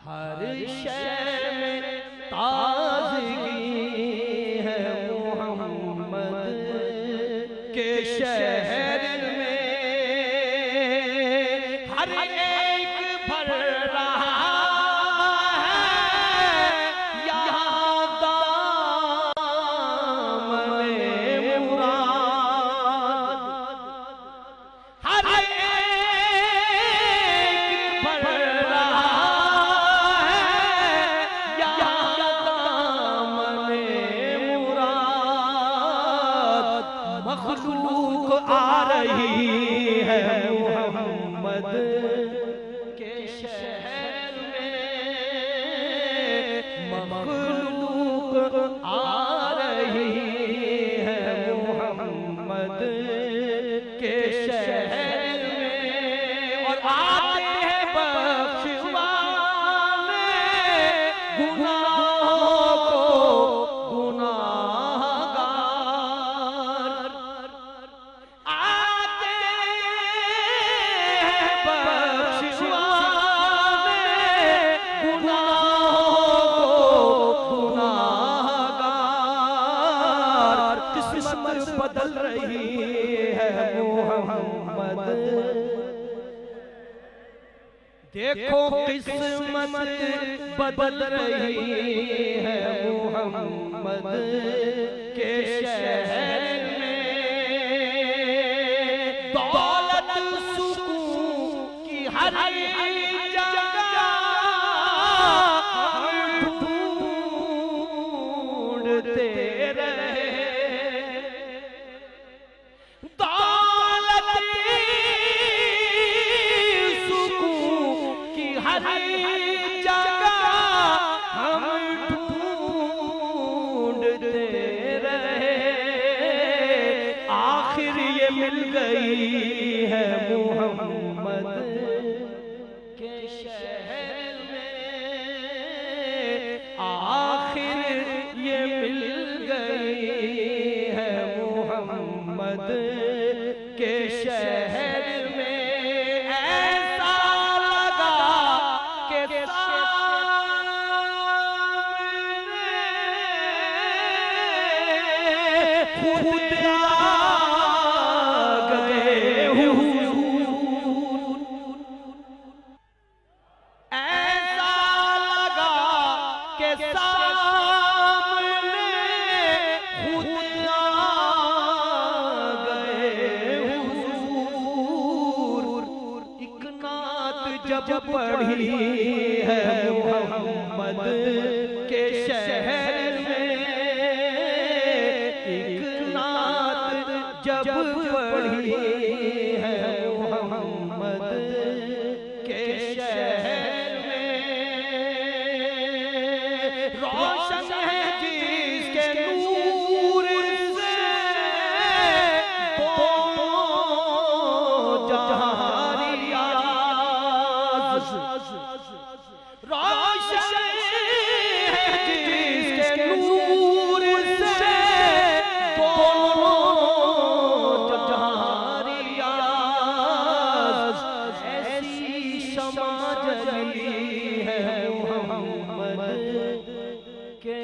हर शहर में ताज़गी है मोहम्मद के शहर में, हर एक भर रहा है यहाँ दामन मुराद, हर एक भर रहा है यहाँ दामन मुराद। मखलूक आ रही है मोहम्मद के शहर में, मखलूक आ रही है मोहम्मद के शहर में, और आते हैं बख्शवाने गुनाहों को गुनाहगार, आते हैं बख्शवाने गुनाहों को गुनाहगार। किस्मत बदल रही है मोहम्मद, देखो किस्मत बदल रही है मोहम्मद के शहर में। दौलत सुकून की हर जगह हम ढूंढते रहे, दौलत सुकून की हर जगह हम ढूंढते रहे, आखिर ये मिल गई है मोहम्मद के शहर में, आखिर ये मिल गई है मोहम्मद के शहर में। ऐसा लगा के सामने खुद आ गए हुजूर, ऐसा लगा के सामने खुद आ गए हुजूर। एक नात जब पढ़ी है मोहम्मद के शहर में, एक नात जब पढ़ी है मोहम्मद के शहर में, रोशन है जिसके नूर से दोनों जहां रियाज़, रोशन है जिसके नूर से दोनों जहां रियाज़। ऐसी शमा जली है मोहम्मद के